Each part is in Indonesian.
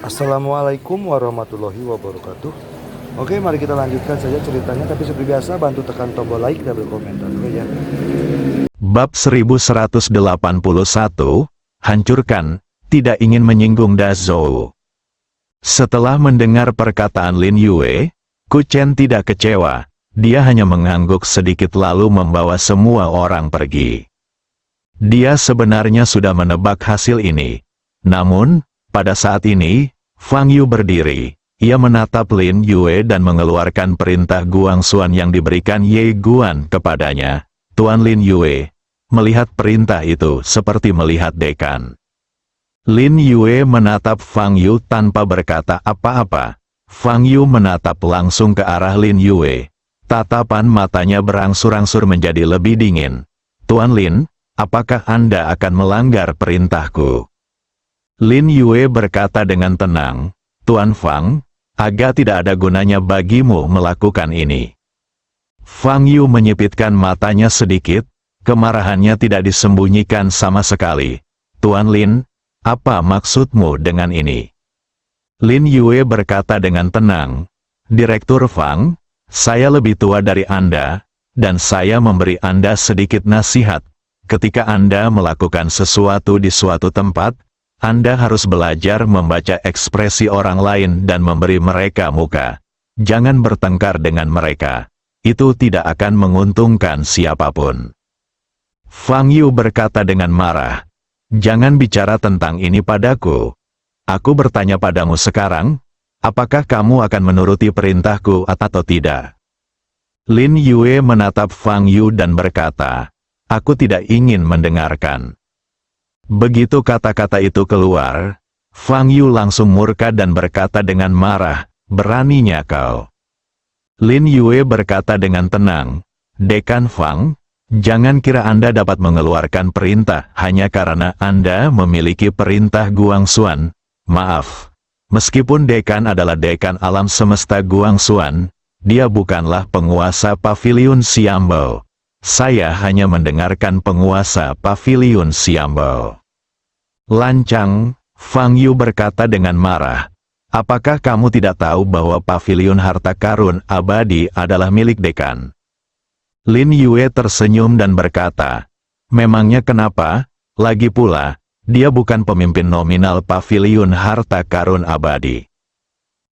Assalamualaikum warahmatullahi wabarakatuh. Oke, mari kita lanjutkan saja ceritanya. Tapi seperti biasa, bantu tekan tombol like dan berkomentar dulu ya. Bab 1181, Hancurkan, tidak ingin menyinggung Da Zhou. Setelah mendengar perkataan Lin Yue, Ku Chen tidak kecewa, dia hanya mengangguk sedikit lalu membawa semua orang pergi. Dia sebenarnya sudah menebak hasil ini. Namun, pada saat ini, Fang Yu berdiri. Ia menatap Lin Yue dan mengeluarkan perintah Guangxuan yang diberikan Ye Guan kepadanya. Tuan Lin Yue, melihat perintah itu seperti melihat dekan. Lin Yue menatap Fang Yu tanpa berkata apa-apa. Fang Yu menatap langsung ke arah Lin Yue. Tatapan matanya berangsur-angsur menjadi lebih dingin. Tuan Lin, apakah Anda akan melanggar perintahku? Lin Yue berkata dengan tenang, Tuan Fang, agak tidak ada gunanya bagimu melakukan ini. Fang Yu menyipitkan matanya sedikit, kemarahannya tidak disembunyikan sama sekali. Tuan Lin, apa maksudmu dengan ini? Lin Yue berkata dengan tenang, Direktur Fang, saya lebih tua dari Anda, dan saya memberi Anda sedikit nasihat. Ketika Anda melakukan sesuatu di suatu tempat, Anda harus belajar membaca ekspresi orang lain dan memberi mereka muka. Jangan bertengkar dengan mereka. Itu tidak akan menguntungkan siapapun. Fang Yu berkata dengan marah, Jangan bicara tentang ini padaku. Aku bertanya padamu sekarang, apakah kamu akan menuruti perintahku atau tidak? Lin Yue menatap Fang Yu dan berkata, Aku tidak ingin mendengarkan. Begitu kata-kata itu keluar, Fang Yu langsung murka dan berkata dengan marah, Beraninya kau. Lin Yue berkata dengan tenang, Dekan Fang, jangan kira Anda dapat mengeluarkan perintah hanya karena Anda memiliki perintah Guangxuan. Maaf, meskipun dekan adalah dekan alam semesta Guangxuan, dia bukanlah penguasa paviliun Xiambao. Saya hanya mendengarkan penguasa paviliun Xiambao. Lancang, Fang Yu berkata dengan marah, apakah kamu tidak tahu bahwa paviliun harta karun abadi adalah milik dekan? Lin Yue tersenyum dan berkata, memangnya kenapa? Lagi pula, dia bukan pemimpin nominal paviliun harta karun abadi.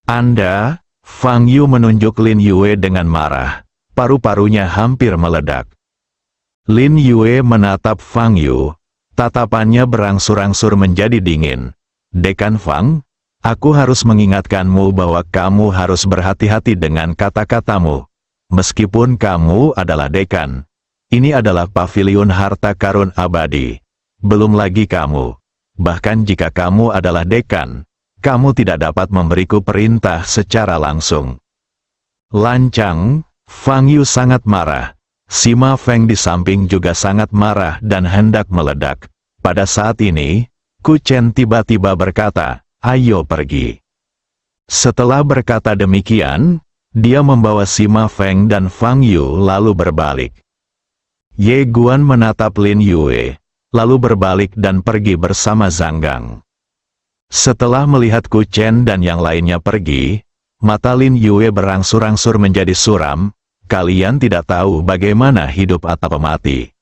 Anda, Fang Yu menunjuk Lin Yue dengan marah. Paru-parunya hampir meledak. Lin Yue menatap Fang Yu. Tatapannya berangsur-angsur menjadi dingin. Dekan Fang, aku harus mengingatkanmu bahwa kamu harus berhati-hati dengan kata-katamu. Meskipun kamu adalah dekan, ini adalah paviliun harta karun abadi. Belum lagi kamu. Bahkan jika kamu adalah dekan, kamu tidak dapat memberiku perintah secara langsung. Lancang, Fang Yu sangat marah. Sima Feng di samping juga sangat marah dan hendak meledak. Pada saat ini, Ku Chen tiba-tiba berkata, ayo pergi. Setelah berkata demikian, dia membawa Sima Feng dan Fang Yu lalu berbalik. Ye Guan menatap Lin Yue, lalu berbalik dan pergi bersama Zhang Gang. Setelah melihat Ku Chen dan yang lainnya pergi, mata Lin Yue berangsur-angsur menjadi suram. Kalian tidak tahu bagaimana hidup atau mati.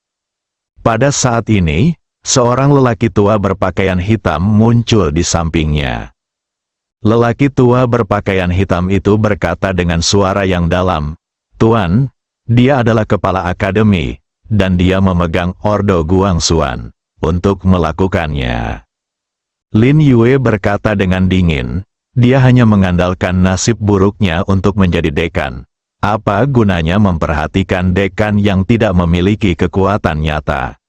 Pada saat ini, seorang lelaki tua berpakaian hitam muncul di sampingnya. Lelaki tua berpakaian hitam itu berkata dengan suara yang dalam, Tuan, dia adalah kepala akademi, dan dia memegang Ordo Guangxuan untuk melakukannya. Lin Yue berkata dengan dingin, dia hanya mengandalkan nasib buruknya untuk menjadi dekan. Apa gunanya memperhatikan dekan yang tidak memiliki kekuatan nyata?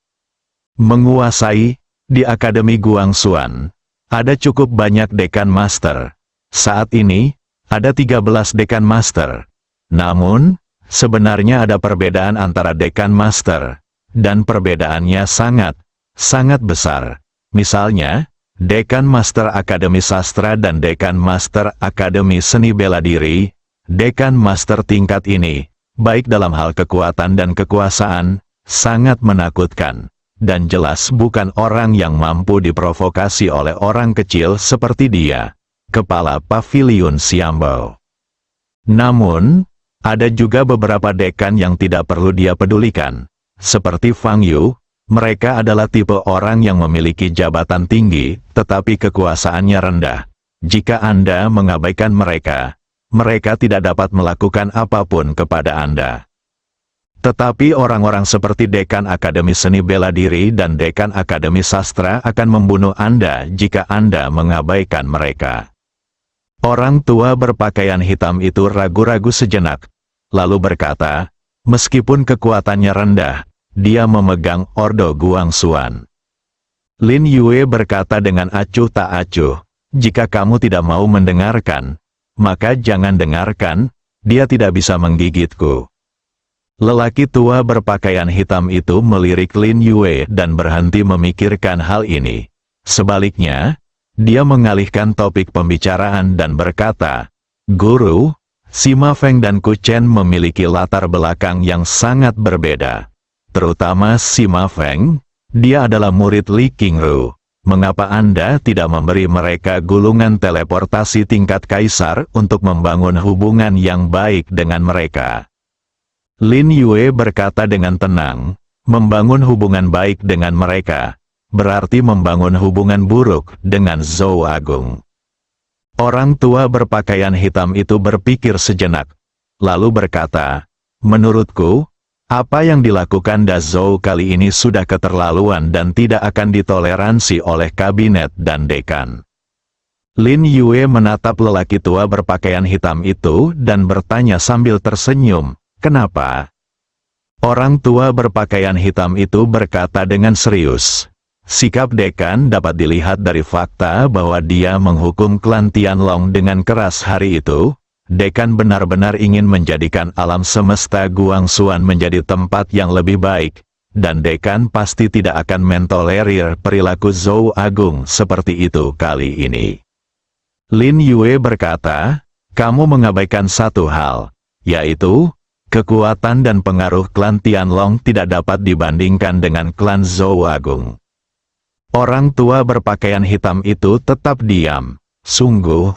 Menguasai, di Akademi Guangxuan, ada cukup banyak dekan master. Saat ini, ada 13 dekan master. Namun, sebenarnya ada perbedaan antara dekan master, dan perbedaannya sangat besar. Misalnya, dekan master Akademi Sastra dan dekan master Akademi Seni Bela Diri. Dekan master tingkat ini, baik dalam hal kekuatan dan kekuasaan, sangat menakutkan. dan jelas bukan orang yang mampu diprovokasi oleh orang kecil seperti dia. kepala paviliun Xiambao. Namun, ada juga beberapa dekan yang tidak perlu dia pedulikan. Seperti Fang Yu, mereka adalah tipe orang yang memiliki jabatan tinggi, tetapi kekuasaannya rendah. Jika Anda mengabaikan mereka, mereka tidak dapat melakukan apapun kepada Anda. Tetapi orang-orang seperti dekan Akademi Seni Bela Diri dan dekan Akademi Sastra akan membunuh Anda jika Anda mengabaikan mereka. Orang tua berpakaian hitam itu ragu-ragu sejenak, lalu berkata, meskipun kekuatannya rendah, dia memegang Ordo Guangxuan. Lin Yue berkata dengan acuh tak acuh, jika kamu tidak mau mendengarkan, maka jangan dengarkan, dia tidak bisa menggigitku. Lelaki tua berpakaian hitam itu melirik Lin Yue dan berhenti memikirkan hal ini. Sebaliknya, dia mengalihkan topik pembicaraan dan berkata, Guru, Sima Feng dan Ku Chen memiliki latar belakang yang sangat berbeda. Terutama Sima Feng, dia adalah murid Li Qingru. Mengapa Anda tidak memberi mereka gulungan teleportasi tingkat kaisar untuk membangun hubungan yang baik dengan mereka? Lin Yue berkata dengan tenang, membangun hubungan baik dengan mereka, berarti membangun hubungan buruk dengan Zhou Agung. Orang tua berpakaian hitam itu berpikir sejenak, lalu berkata, menurutku, apa yang dilakukan Da Zhou kali ini sudah keterlaluan dan tidak akan ditoleransi oleh kabinet dan dekan. Lin Yue menatap lelaki tua berpakaian hitam itu dan bertanya sambil tersenyum, kenapa? Orang tua berpakaian hitam itu berkata dengan serius. Sikap dekan dapat dilihat dari fakta bahwa dia menghukum klan Tianlong dengan keras hari itu. Dekan benar-benar ingin menjadikan alam semesta Guangxuan menjadi tempat yang lebih baik. Dan dekan pasti tidak akan mentolerir perilaku Zhou Agung seperti itu kali ini. Lin Yue berkata, kamu mengabaikan satu hal, yaitu, kekuatan dan pengaruh klan Tianlong tidak dapat dibandingkan dengan klan Zhou Agung. Orang tua berpakaian hitam itu tetap diam. Sungguh,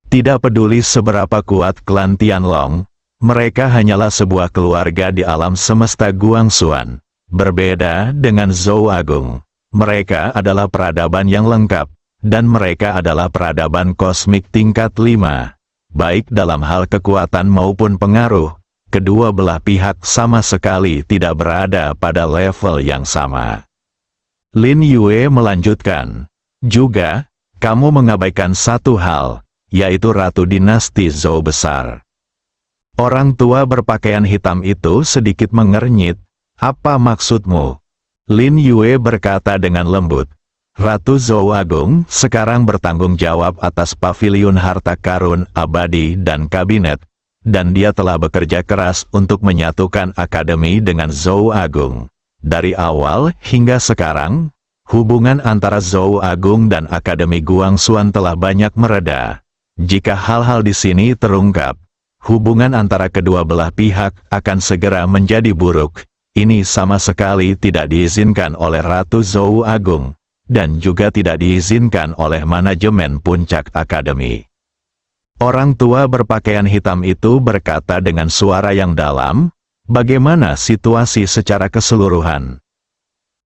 tidak peduli seberapa kuat klan Tianlong, mereka hanyalah sebuah keluarga di alam semesta Guangxuan. Berbeda dengan Zhou Agung, mereka adalah peradaban yang lengkap, dan mereka adalah peradaban kosmik tingkat 5. Baik dalam hal kekuatan maupun pengaruh, kedua belah pihak sama sekali tidak berada pada level yang sama. Lin Yue melanjutkan, juga, kamu mengabaikan satu hal, yaitu Ratu Dinasti Zhou besar. Orang tua berpakaian hitam itu sedikit mengernyit, apa maksudmu? Lin Yue berkata dengan lembut, Ratu Zhou Agung sekarang bertanggung jawab atas paviliun harta karun abadi dan kabinet, dan dia telah bekerja keras untuk menyatukan akademi dengan Zhou Agung. Dari awal hingga sekarang, hubungan antara Zhou Agung dan Akademi Guangxuan telah banyak mereda. Jika hal-hal di sini terungkap, hubungan antara kedua belah pihak akan segera menjadi buruk. Ini sama sekali tidak diizinkan oleh Ratu Zhou Agung, dan juga tidak diizinkan oleh manajemen puncak akademi. Orang tua berpakaian hitam itu berkata dengan suara yang dalam, bagaimana situasi secara keseluruhan?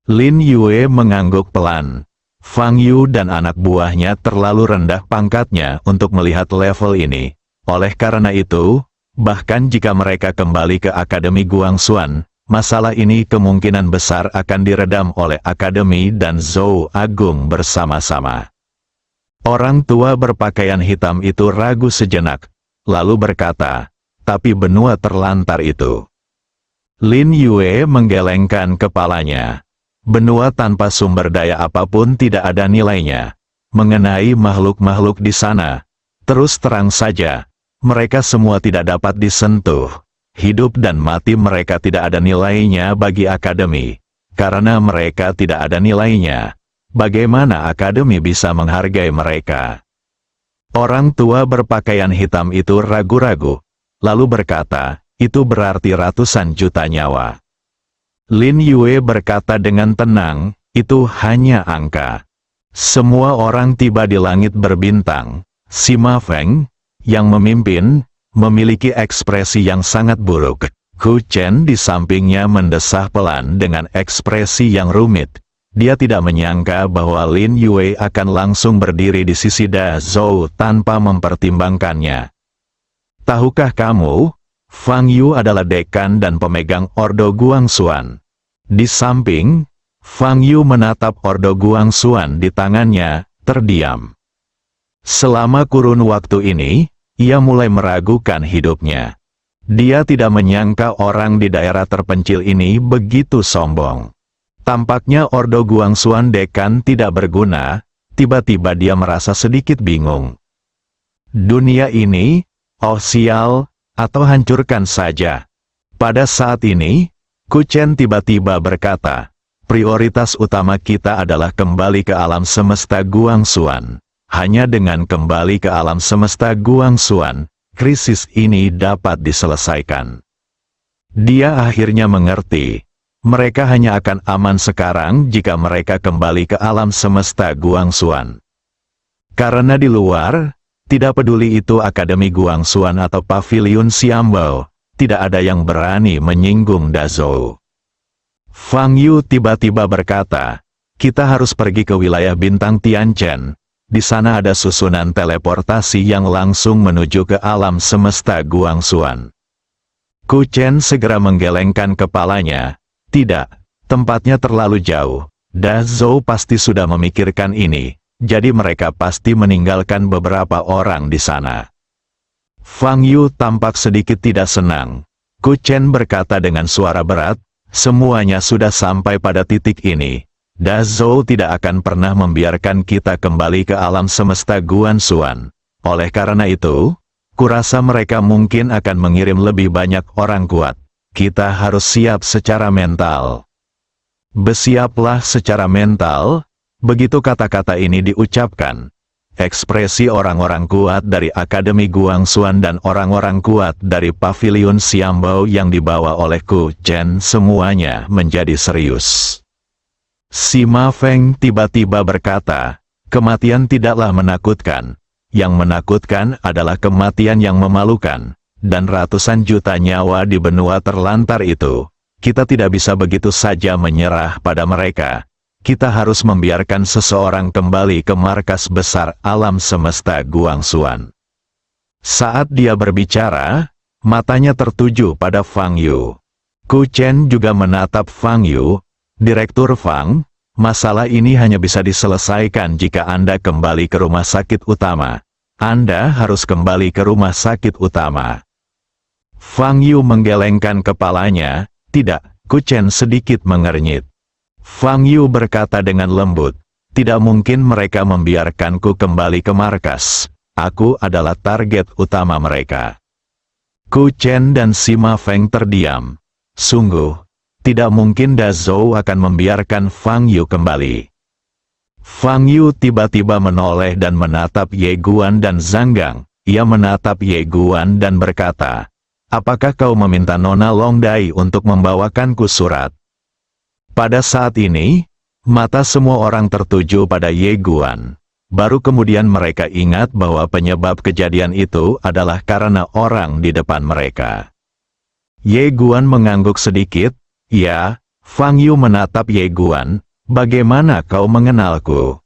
Lin Yue mengangguk pelan. Fang Yu dan anak buahnya terlalu rendah pangkatnya untuk melihat level ini. Oleh karena itu, bahkan jika mereka kembali ke Akademi Guangxuan, masalah ini kemungkinan besar akan diredam oleh Akademi dan Zhou Agung bersama-sama. Orang tua berpakaian hitam itu ragu sejenak, lalu berkata, tapi benua terlantar itu. Lin Yue menggelengkan kepalanya. Benua tanpa sumber daya apapun tidak ada nilainya. Mengenai makhluk-makhluk di sana, terus terang saja, mereka semua tidak dapat disentuh. Hidup dan mati mereka tidak ada nilainya bagi akademi. Karena mereka tidak ada nilainya, bagaimana akademi bisa menghargai mereka? Orang tua berpakaian hitam itu ragu-ragu, lalu berkata, itu berarti ratusan juta nyawa. Lin Yue berkata dengan tenang, itu hanya angka. Semua orang tiba di langit berbintang, Sima Feng, yang memimpin, memiliki ekspresi yang sangat buruk. Ku Chen di sampingnya mendesah pelan dengan ekspresi yang rumit. Dia tidak menyangka bahwa Lin Yue akan langsung berdiri di sisi Da Zhou tanpa mempertimbangkannya. Tahukah kamu, Fang Yu adalah dekan dan pemegang Ordo Guangxuan. Di samping, Fang Yu menatap Ordo Guangxuan di tangannya, terdiam. Selama kurun waktu ini, ia mulai meragukan hidupnya. Dia tidak menyangka orang di daerah terpencil ini begitu sombong. Tampaknya Ordo Guangxuan dekan tidak berguna, tiba-tiba dia merasa sedikit bingung. Dunia ini, oh sial, atau hancurkan saja. Pada saat ini, Ku Chen tiba-tiba berkata, prioritas utama kita adalah kembali ke alam semesta Guangxuan. Hanya dengan kembali ke alam semesta Guangxuan, krisis ini dapat diselesaikan. Dia akhirnya mengerti, mereka hanya akan aman sekarang jika mereka kembali ke alam semesta Guangxuan. Karena di luar, tidak peduli itu Akademi Guangxuan atau Paviliun Xiambao, tidak ada yang berani menyinggung Da Zhou. Fang Yu tiba-tiba berkata, kita harus pergi ke wilayah bintang Tianchen. Di sana ada susunan teleportasi yang langsung menuju ke alam semesta Guangxuan. Ku Chen segera menggelengkan kepalanya. Tidak, tempatnya terlalu jauh. Da Zhou pasti sudah memikirkan ini, jadi mereka pasti meninggalkan beberapa orang di sana. Fang Yu tampak sedikit tidak senang. Ku Chen berkata dengan suara berat, semuanya sudah sampai pada titik ini. Da Zhou tidak akan pernah membiarkan kita kembali ke alam semesta Guangxuan. Oleh karena itu, kurasa mereka mungkin akan mengirim lebih banyak orang kuat. Kita harus siap secara mental. Bersiaplah secara mental. Begitu kata-kata ini diucapkan, ekspresi orang-orang kuat dari Akademi Guangxuan dan orang-orang kuat dari Paviliun Xiambao yang dibawa oleh Ku Chen semuanya menjadi serius. Sima Feng tiba-tiba berkata, kematian tidaklah menakutkan. Yang menakutkan adalah kematian yang memalukan. Dan ratusan juta nyawa di benua terlantar itu. Kita tidak bisa begitu saja menyerah pada mereka. Kita harus membiarkan seseorang kembali ke markas besar alam semesta Guangxuan. Saat dia berbicara, matanya tertuju pada Fang Yu. Ku Chen juga menatap Fang Yu. Direktur Fang, masalah ini hanya bisa diselesaikan jika Anda kembali ke rumah sakit utama. Anda harus kembali ke rumah sakit utama. Fang Yu menggelengkan kepalanya. Tidak, Ku Chen sedikit mengernyit. Fang Yu berkata dengan lembut, tidak mungkin mereka membiarkanku kembali ke markas. Aku adalah target utama mereka. Ku Chen dan Sima Feng terdiam. Sungguh, tidak mungkin Da Zhou akan membiarkan Fang Yu kembali. Fang Yu tiba-tiba menoleh dan menatap Ye Guan dan Zhang Gang. Ia menatap Ye Guan dan berkata, apakah kau meminta Nona Long Dai untuk membawakanku surat? Pada saat ini, mata semua orang tertuju pada Ye Guan. Baru kemudian mereka ingat bahwa penyebab kejadian itu adalah karena orang di depan mereka. Ye Guan mengangguk sedikit. Ya, Fang Yu menatap Ye Guan, bagaimana kau mengenalku?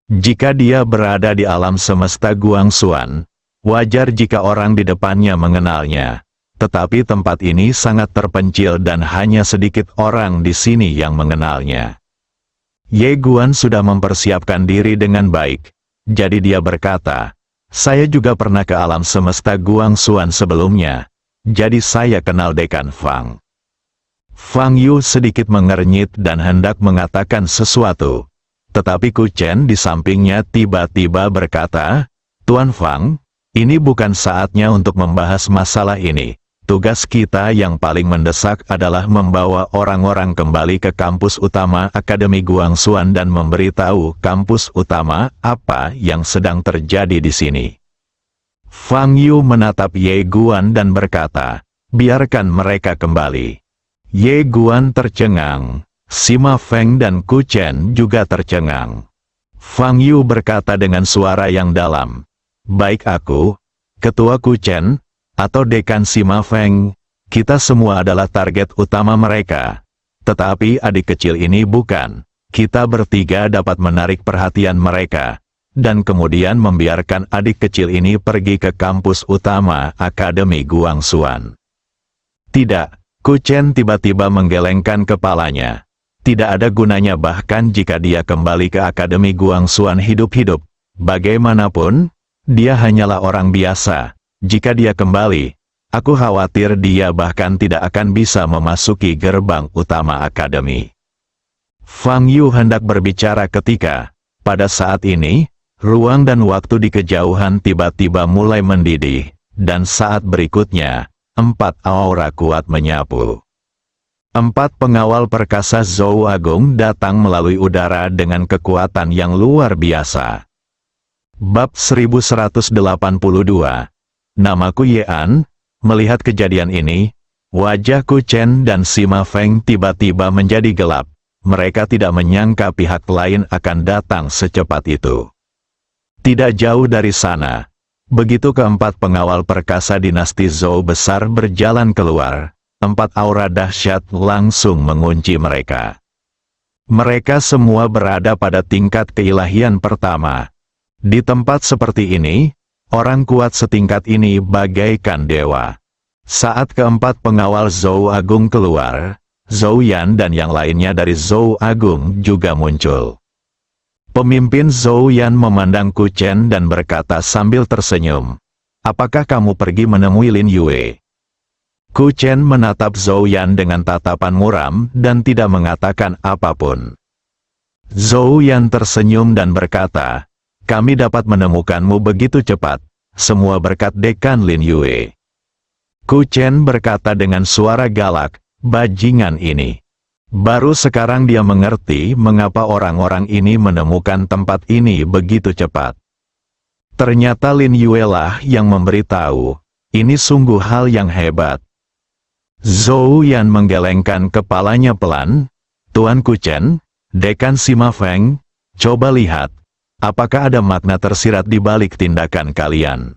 Jika dia berada di alam semesta Guangxuan, wajar jika orang di depannya mengenalnya. Tetapi tempat ini sangat terpencil dan hanya sedikit orang di sini yang mengenalnya. Ye Guan sudah mempersiapkan diri dengan baik. Jadi dia berkata, saya juga pernah ke alam semesta Guangxuan sebelumnya. Jadi saya kenal Dekan Fang. Fang Yu sedikit mengernyit dan hendak mengatakan sesuatu. Tetapi Ku Chen di sampingnya tiba-tiba berkata, Tuan Fang, ini bukan saatnya untuk membahas masalah ini. Tugas kita yang paling mendesak adalah membawa orang-orang kembali ke kampus utama Akademi Guangxuan dan memberitahu kampus utama apa yang sedang terjadi di sini. Fang Yu menatap Ye Guan dan berkata, biarkan mereka kembali. Ye Guan tercengang. Sima Feng dan Ku Chen juga tercengang. Fang Yu berkata dengan suara yang dalam, baik aku, Ketua Kuchen, atau Dekan Sima Feng, kita semua adalah target utama mereka. Tetapi adik kecil ini bukan. Kita bertiga dapat menarik perhatian mereka, dan kemudian membiarkan adik kecil ini pergi ke kampus utama Akademi Guangxuan. Tidak, Kuchen tiba-tiba menggelengkan kepalanya. Tidak ada gunanya bahkan jika dia kembali ke Akademi Guangxuan hidup-hidup. Bagaimanapun, dia hanyalah orang biasa. Jika dia kembali, aku khawatir dia bahkan tidak akan bisa memasuki gerbang utama akademi. Fang Yu hendak berbicara ketika, pada saat ini, ruang dan waktu di kejauhan tiba-tiba mulai mendidih, dan saat berikutnya, 4 aura kuat menyapu. 4 pengawal perkasa Zhou Agung datang melalui udara dengan kekuatan yang luar biasa. Bab 1182. Namaku Yean. Melihat kejadian ini, wajah Kuchen dan Sima Feng tiba-tiba menjadi gelap. Mereka tidak menyangka pihak lain akan datang secepat itu. Tidak jauh dari sana, begitu keempat pengawal perkasa dinasti Zhou besar berjalan keluar, 4 aura dahsyat langsung mengunci mereka. Mereka semua berada pada tingkat keilahian pertama. Di tempat seperti ini, orang kuat setingkat ini bagaikan dewa. Saat keempat pengawal Zhou Agung keluar, Zhou Yan dan yang lainnya dari Zhou Agung juga muncul. Pemimpin Zhou Yan memandang Kuchen dan berkata sambil tersenyum, "Apakah kamu pergi menemui Lin Yue?" Kuchen menatap Zhou Yan dengan tatapan muram dan tidak mengatakan apapun. Zhou Yan tersenyum dan berkata, "Kami dapat menemukanmu begitu cepat, semua berkat Dekan Lin Yue." Kuchen berkata dengan suara galak, "Bajingan ini." Baru sekarang dia mengerti mengapa orang-orang ini menemukan tempat ini begitu cepat. Ternyata Lin Yue lah yang memberitahu. Ini sungguh hal yang hebat. Zhou Yan menggelengkan kepalanya pelan. "Tuan Kuchen, Dekan Sima Feng, coba lihat. Apakah ada makna tersirat di balik tindakan kalian?"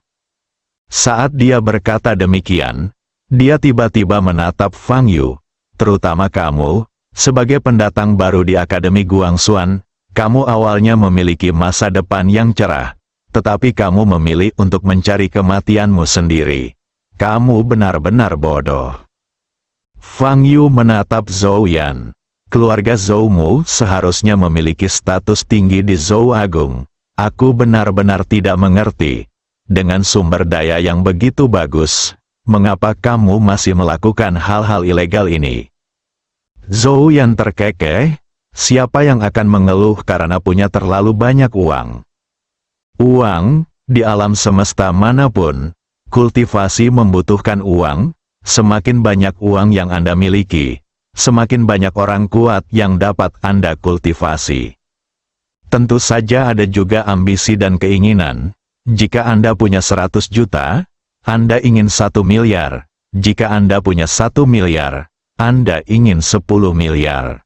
Saat dia berkata demikian, dia tiba-tiba menatap Fang Yu. "Terutama kamu, sebagai pendatang baru di Akademi Guangxuan, kamu awalnya memiliki masa depan yang cerah, tetapi kamu memilih untuk mencari kematianmu sendiri. Kamu benar-benar bodoh." Fang Yu menatap Zhou Yan. "Keluarga Zhoumu seharusnya memiliki status tinggi di Zhou Agung. Aku benar-benar tidak mengerti. Dengan sumber daya yang begitu bagus, mengapa kamu masih melakukan hal-hal ilegal ini?" Zhou Yan terkekeh, siapa yang akan mengeluh karena punya terlalu banyak uang? Uang, di alam semesta manapun, kultivasi membutuhkan uang. Semakin banyak uang yang Anda miliki, semakin banyak orang kuat yang dapat Anda kultivasi. Tentu saja ada juga ambisi dan keinginan. Jika Anda punya 100 juta, Anda ingin 1 miliar. Jika Anda punya 1 miliar, Anda ingin 10 miliar.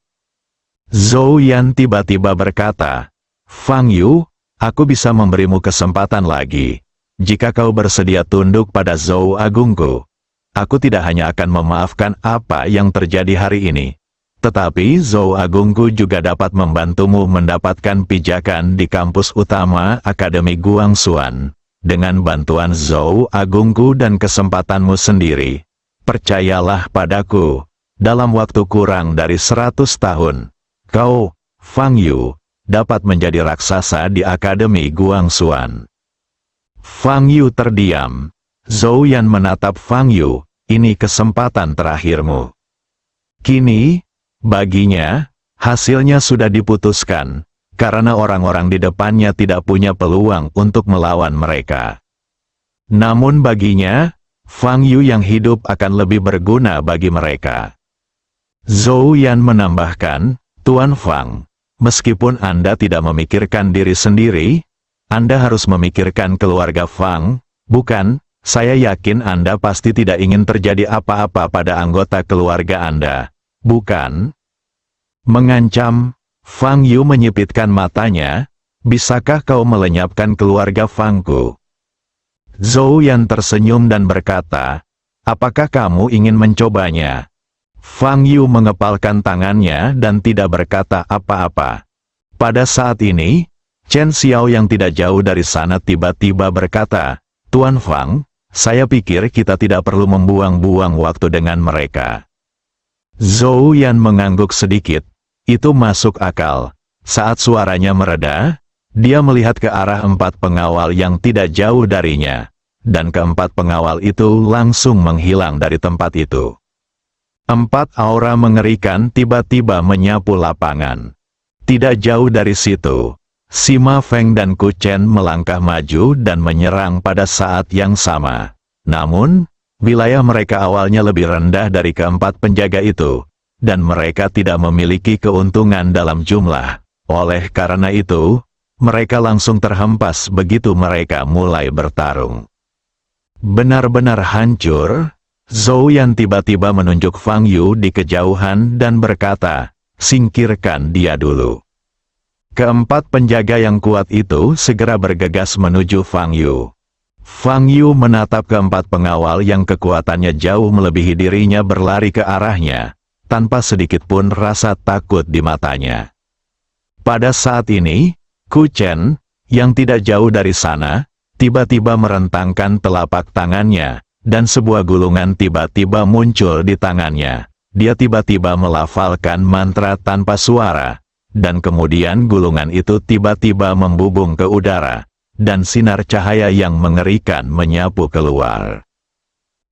Zhou Yan tiba-tiba berkata, "Fang Yu, aku bisa memberimu kesempatan lagi. Jika kau bersedia tunduk pada Zhou Agungku, aku tidak hanya akan memaafkan apa yang terjadi hari ini, tetapi Zhou Agungku juga dapat membantumu mendapatkan pijakan di kampus utama Akademi Guangxuan. Dengan bantuan Zhou Agungku dan kesempatanmu sendiri, percayalah padaku, dalam waktu kurang dari 100 tahun, kau, Fang Yu, dapat menjadi raksasa di Akademi Guangxuan." Fang Yu terdiam. Zhou Yan menatap Fang Yu, "Ini kesempatan terakhirmu." Kini, baginya, hasilnya sudah diputuskan, karena orang-orang di depannya tidak punya peluang untuk melawan mereka. Namun baginya, Fang Yu yang hidup akan lebih berguna bagi mereka. Zhou Yan menambahkan, "Tuan Fang, meskipun Anda tidak memikirkan diri sendiri, Anda harus memikirkan keluarga Fang, bukan? Saya yakin Anda pasti tidak ingin terjadi apa-apa pada anggota keluarga Anda, bukan?" Mengancam, Fang Yu menyipitkan matanya, "Bisakah kau melenyapkan keluarga Fangku?" Zhou Yan tersenyum dan berkata, apakah kamu ingin mencobanya? Fang Yu mengepalkan tangannya dan tidak berkata apa-apa. Pada saat ini, Chen Xiao yang tidak jauh dari sana tiba-tiba berkata, Tuan Fang, saya pikir kita tidak perlu membuang-buang waktu dengan mereka. Zhou Yan mengangguk sedikit. Itu masuk akal. Saat suaranya mereda, dia melihat ke arah 4 pengawal yang tidak jauh darinya. Dan keempat pengawal itu langsung menghilang dari tempat itu. 4 aura mengerikan tiba-tiba menyapu lapangan. Tidak jauh dari situ, Sima Feng dan Ku Chen melangkah maju dan menyerang pada saat yang sama. Namun, wilayah mereka awalnya lebih rendah dari keempat penjaga itu, dan mereka tidak memiliki keuntungan dalam jumlah. Oleh karena itu, mereka langsung terhempas begitu mereka mulai bertarung. Benar-benar hancur. Zhou Yan tiba-tiba menunjuk Fang Yu di kejauhan dan berkata, singkirkan dia dulu. Keempat penjaga yang kuat itu segera bergegas menuju Fang Yu. Fang Yu menatap keempat pengawal yang kekuatannya jauh melebihi dirinya berlari ke arahnya, tanpa sedikit pun rasa takut di matanya. Pada saat ini, Ku Chen, yang tidak jauh dari sana, tiba-tiba merentangkan telapak tangannya, dan sebuah gulungan tiba-tiba muncul di tangannya. Dia tiba-tiba melafalkan mantra tanpa suara, dan kemudian gulungan itu tiba-tiba membubung ke udara, dan sinar cahaya yang mengerikan menyapu keluar.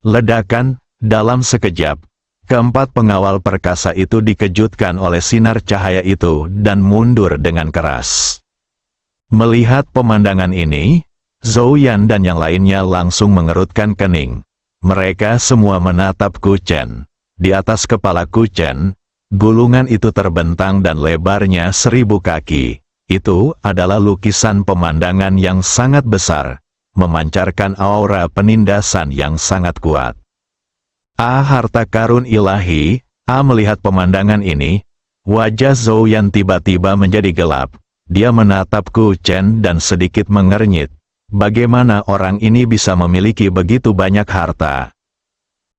Ledakan, dalam sekejap, keempat pengawal perkasa itu dikejutkan oleh sinar cahaya itu dan mundur dengan keras. Melihat pemandangan ini, Zhou Yan dan yang lainnya langsung mengerutkan kening. Mereka semua menatap Ku Chen. Di atas kepala Ku Chen, gulungan itu terbentang dan lebarnya 1000 kaki. Itu adalah lukisan pemandangan yang sangat besar, memancarkan aura penindasan yang sangat kuat. Harta karun ilahi. Melihat pemandangan ini, wajah Zhou Yan tiba-tiba menjadi gelap. Dia menatap Ku Chen dan sedikit mengernyit. Bagaimana orang ini bisa memiliki begitu banyak harta?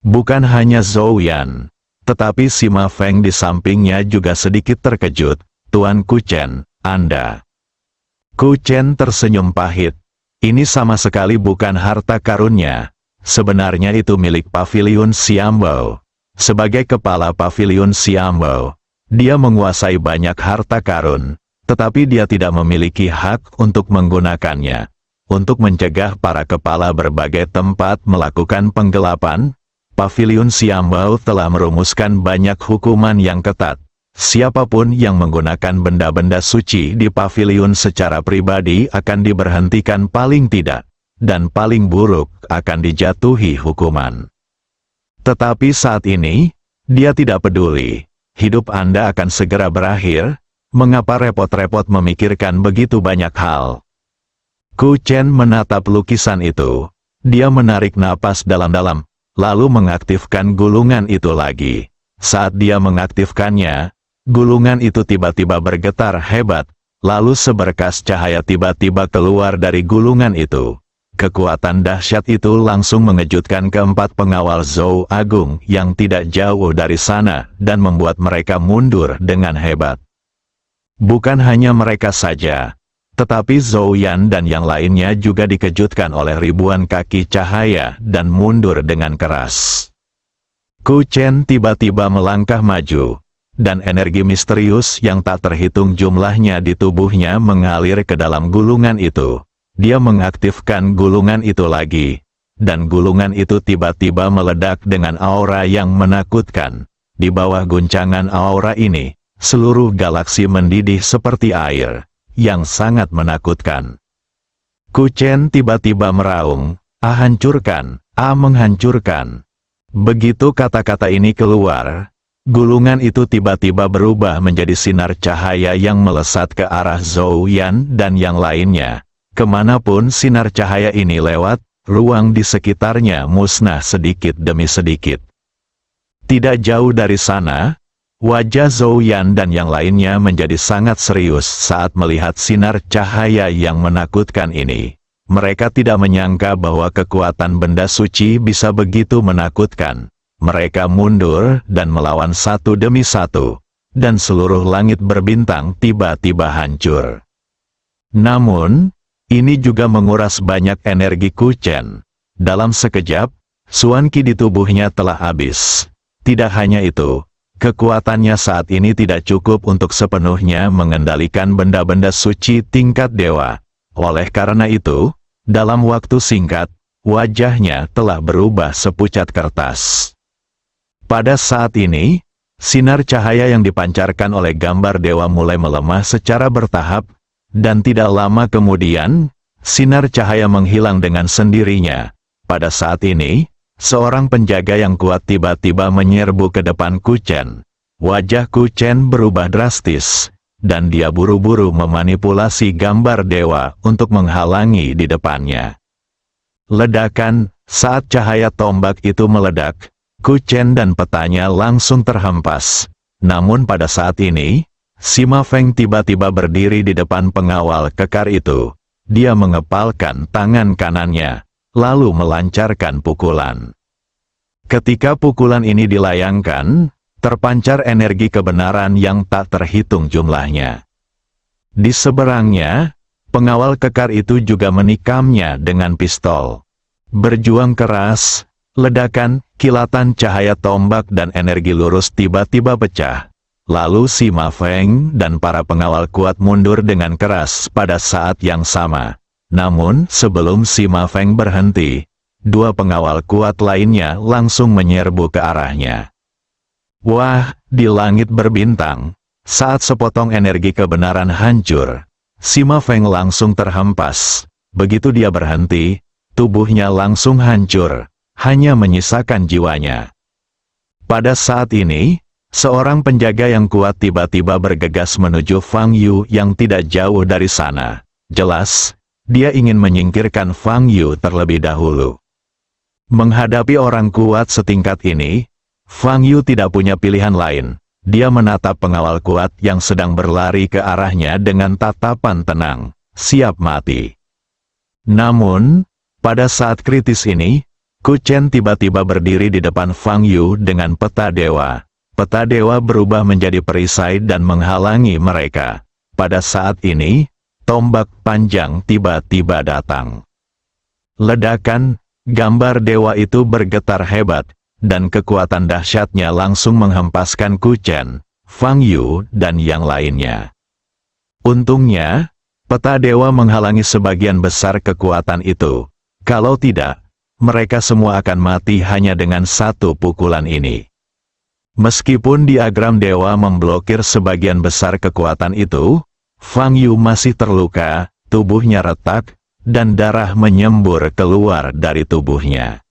Bukan hanya Zhou Yan, tetapi Sima Feng di sampingnya juga sedikit terkejut. Tuan Ku Chen, Anda. Ku Chen tersenyum pahit. Ini sama sekali bukan harta karunnya. Sebenarnya itu milik Paviliun Xiambao. Sebagai kepala Paviliun Xiambao, dia menguasai banyak harta karun, tetapi dia tidak memiliki hak untuk menggunakannya. Untuk mencegah para kepala berbagai tempat melakukan penggelapan, Paviliun Xiambao telah merumuskan banyak hukuman yang ketat. Siapapun yang menggunakan benda-benda suci di paviliun secara pribadi akan diberhentikan paling tidak, dan paling buruk akan dijatuhi hukuman. Tetapi saat ini, dia tidak peduli. Hidup Anda akan segera berakhir, mengapa repot-repot memikirkan begitu banyak hal? Ku Chen menatap lukisan itu. Dia menarik napas dalam-dalam, lalu mengaktifkan gulungan itu lagi. Saat dia mengaktifkannya, gulungan itu tiba-tiba bergetar hebat, lalu seberkas cahaya tiba-tiba keluar dari gulungan itu. Kekuatan dahsyat itu langsung mengejutkan keempat pengawal Zhou Agung yang tidak jauh dari sana dan membuat mereka mundur dengan hebat. Bukan hanya mereka saja, tetapi Zhou Yan dan yang lainnya juga dikejutkan oleh ribuan kaki cahaya dan mundur dengan keras. Ku Chen tiba-tiba melangkah maju, dan energi misterius yang tak terhitung jumlahnya di tubuhnya mengalir ke dalam gulungan itu. Dia mengaktifkan gulungan itu lagi, dan gulungan itu tiba-tiba meledak dengan aura yang menakutkan. Di bawah guncangan aura ini, seluruh galaksi mendidih seperti air, yang sangat menakutkan. Ku Chen tiba-tiba meraung, hancurkan, menghancurkan. Begitu kata-kata ini keluar, gulungan itu tiba-tiba berubah menjadi sinar cahaya yang melesat ke arah Zhou Yan dan yang lainnya. Kemanapun sinar cahaya ini lewat, ruang di sekitarnya musnah sedikit demi sedikit. Tidak jauh dari sana, wajah Zhou Yan dan yang lainnya menjadi sangat serius saat melihat sinar cahaya yang menakutkan ini. Mereka tidak menyangka bahwa kekuatan benda suci bisa begitu menakutkan. Mereka mundur dan melawan satu demi satu, dan seluruh langit berbintang tiba-tiba hancur. Namun, ini juga menguras banyak energi Ku Chen. Dalam sekejap, Xuan Qi di tubuhnya telah habis. Tidak hanya itu, kekuatannya saat ini tidak cukup untuk sepenuhnya mengendalikan benda-benda suci tingkat dewa. Oleh karena itu, dalam waktu singkat, wajahnya telah berubah sepucat kertas. Pada saat ini, sinar cahaya yang dipancarkan oleh gambar dewa mulai melemah secara bertahap, dan tidak lama kemudian, sinar cahaya menghilang dengan sendirinya. Pada saat ini, seorang penjaga yang kuat tiba-tiba menyerbu ke depan Ku Chen. Wajah Ku Chen berubah drastis, dan dia buru-buru memanipulasi gambar dewa untuk menghalangi di depannya. Ledakan, saat cahaya tombak itu meledak, Ku Chen dan petanya langsung terhempas. Namun pada saat ini, Sima Feng tiba-tiba berdiri di depan pengawal kekar itu. Dia mengepalkan tangan kanannya, lalu melancarkan pukulan. Ketika pukulan ini dilayangkan, terpancar energi kebenaran yang tak terhitung jumlahnya. Di seberangnya, pengawal kekar itu juga menikamnya dengan pistol. Berjuang keras, ledakan, kilatan cahaya tombak dan energi lurus tiba-tiba pecah. Lalu Sima Feng dan para pengawal kuat mundur dengan keras pada saat yang sama. Namun, sebelum Sima Feng berhenti, dua pengawal kuat lainnya langsung menyerbu ke arahnya. Wah, di langit berbintang, saat sepotong energi kebenaran hancur, Sima Feng langsung terhempas. Begitu dia berhenti, tubuhnya langsung hancur, hanya menyisakan jiwanya. Pada saat ini, seorang penjaga yang kuat tiba-tiba bergegas menuju Fang Yu yang tidak jauh dari sana. Jelas, dia ingin menyingkirkan Fang Yu terlebih dahulu. Menghadapi orang kuat setingkat ini, Fang Yu tidak punya pilihan lain. Dia menatap pengawal kuat yang sedang berlari ke arahnya dengan tatapan tenang, siap mati. Namun, pada saat kritis ini, Ku Chen tiba-tiba berdiri di depan Fang Yu dengan peta dewa. Peta dewa berubah menjadi perisai dan menghalangi mereka. Pada saat ini, tombak panjang tiba-tiba datang. Ledakan, gambar dewa itu bergetar hebat, dan kekuatan dahsyatnya langsung menghempaskan Ku Chen, Fang Yu, dan yang lainnya. Untungnya, peta dewa menghalangi sebagian besar kekuatan itu. Kalau tidak, mereka semua akan mati hanya dengan satu pukulan ini. Meskipun diagram dewa memblokir sebagian besar kekuatan itu, Fang Yu masih terluka, tubuhnya retak, dan darah menyembur keluar dari tubuhnya.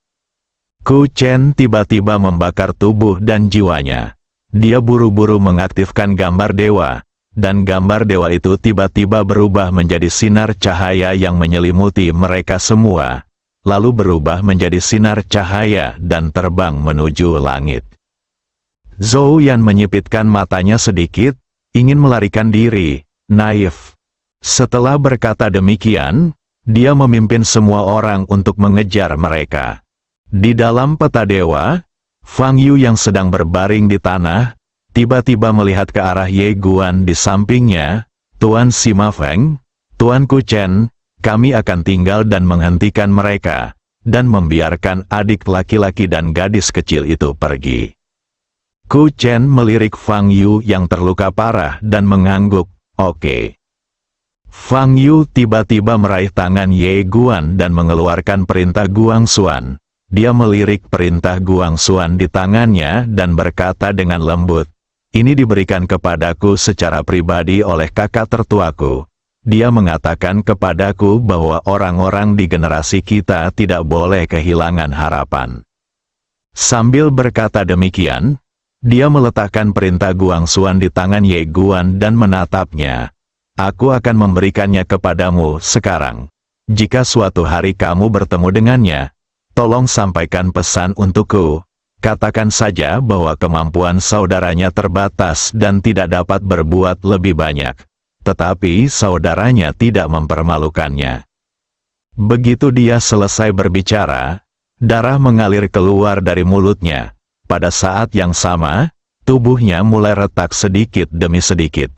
Ku Chen tiba-tiba membakar tubuh dan jiwanya. Dia buru-buru mengaktifkan gambar dewa, dan gambar dewa itu tiba-tiba berubah menjadi sinar cahaya yang menyelimuti mereka semua, lalu berubah menjadi sinar cahaya dan terbang menuju langit. Zhou Yan menyipitkan matanya sedikit, ingin melarikan diri, naif. Setelah berkata demikian, dia memimpin semua orang untuk mengejar mereka. Di dalam peta dewa, Fang Yu yang sedang berbaring di tanah, tiba-tiba melihat ke arah Ye Guan di sampingnya. Tuan Sima Feng, Tuan Ku Chen, kami akan tinggal dan menghentikan mereka, dan membiarkan adik laki-laki dan gadis kecil itu pergi. Ku Chen melirik Fang Yu yang terluka parah dan mengangguk, oke. Fang Yu tiba-tiba meraih tangan Ye Guan dan mengeluarkan perintah Guang Xuan. Dia melirik perintah Guang Xuan di tangannya dan berkata dengan lembut, ini diberikan kepadaku secara pribadi oleh kakak tertuaku. Dia mengatakan kepadaku bahwa orang-orang di generasi kita tidak boleh kehilangan harapan. Sambil berkata demikian, dia meletakkan perintah Guang Xuan di tangan Ye Guan dan menatapnya. Aku akan memberikannya kepadamu sekarang. Jika suatu hari kamu bertemu dengannya, tolong sampaikan pesan untukku. Katakan saja bahwa kemampuan saudaranya terbatas dan tidak dapat berbuat lebih banyak. Tetapi saudaranya tidak mempermalukannya. Begitu dia selesai berbicara, darah mengalir keluar dari mulutnya. Pada saat yang sama, tubuhnya mulai retak sedikit demi sedikit.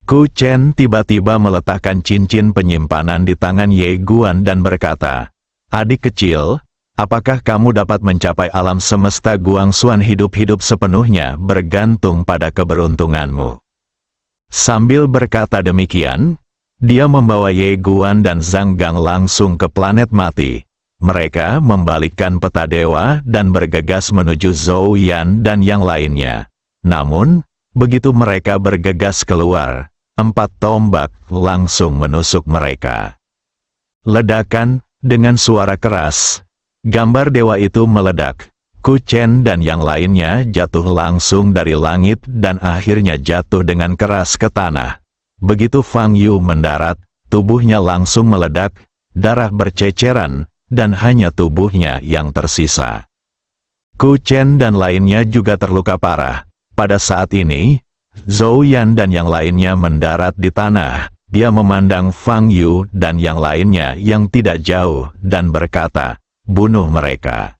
Ku Chen tiba-tiba meletakkan cincin penyimpanan di tangan Ye Guan dan berkata, "Adik kecil, apakah kamu dapat mencapai alam semesta Guangxuan hidup-hidup sepenuhnya bergantung pada keberuntunganmu?" Sambil berkata demikian, dia membawa Ye Guan dan Zhang Gang langsung ke planet mati. Mereka membalikkan peta dewa dan bergegas menuju Zhou Yan dan yang lainnya. Namun, begitu mereka bergegas keluar, 4 tombak langsung menusuk mereka. Ledakan, dengan suara keras, gambar dewa itu meledak. Ku Chen dan yang lainnya jatuh langsung dari langit dan akhirnya jatuh dengan keras ke tanah. Begitu Fang Yu mendarat, tubuhnya langsung meledak, darah berceceran, dan hanya tubuhnya yang tersisa. Ku Chen dan lainnya juga terluka parah. Pada saat ini, Zhou Yan dan yang lainnya mendarat di tanah. Dia memandang Fang Yu dan yang lainnya yang tidak jauh dan berkata, "Bunuh mereka."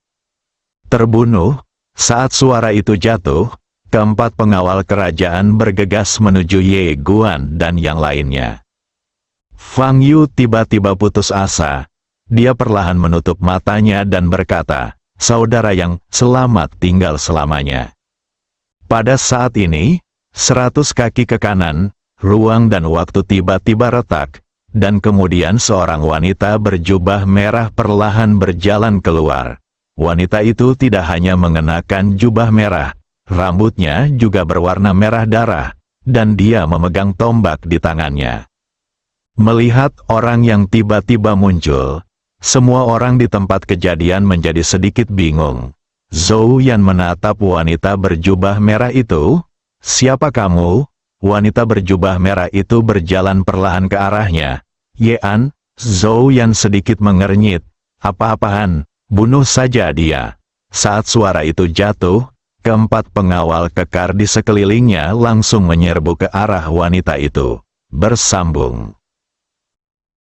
Terbunuh, saat suara itu jatuh, 4 pengawal kerajaan bergegas menuju Ye Guan dan yang lainnya. Fang Yu tiba-tiba putus asa. Dia perlahan menutup matanya dan berkata, "Saudara yang selamat tinggal selamanya." Pada saat ini, 100 kaki ke kanan, ruang dan waktu tiba-tiba retak, dan kemudian seorang wanita berjubah merah perlahan berjalan keluar. Wanita itu tidak hanya mengenakan jubah merah, rambutnya juga berwarna merah darah, dan dia memegang tombak di tangannya. Melihat orang yang tiba-tiba muncul, semua orang di tempat kejadian menjadi sedikit bingung. Zhou Yan menatap wanita berjubah merah itu. "Siapa kamu?" Wanita berjubah merah itu berjalan perlahan ke arahnya. "Yean," Zhou Yan sedikit mengernyit. "Apa-apaan? Bunuh saja dia." Saat suara itu jatuh, 4 pengawal kekar di sekelilingnya langsung menyerbu ke arah wanita itu. Bersambung.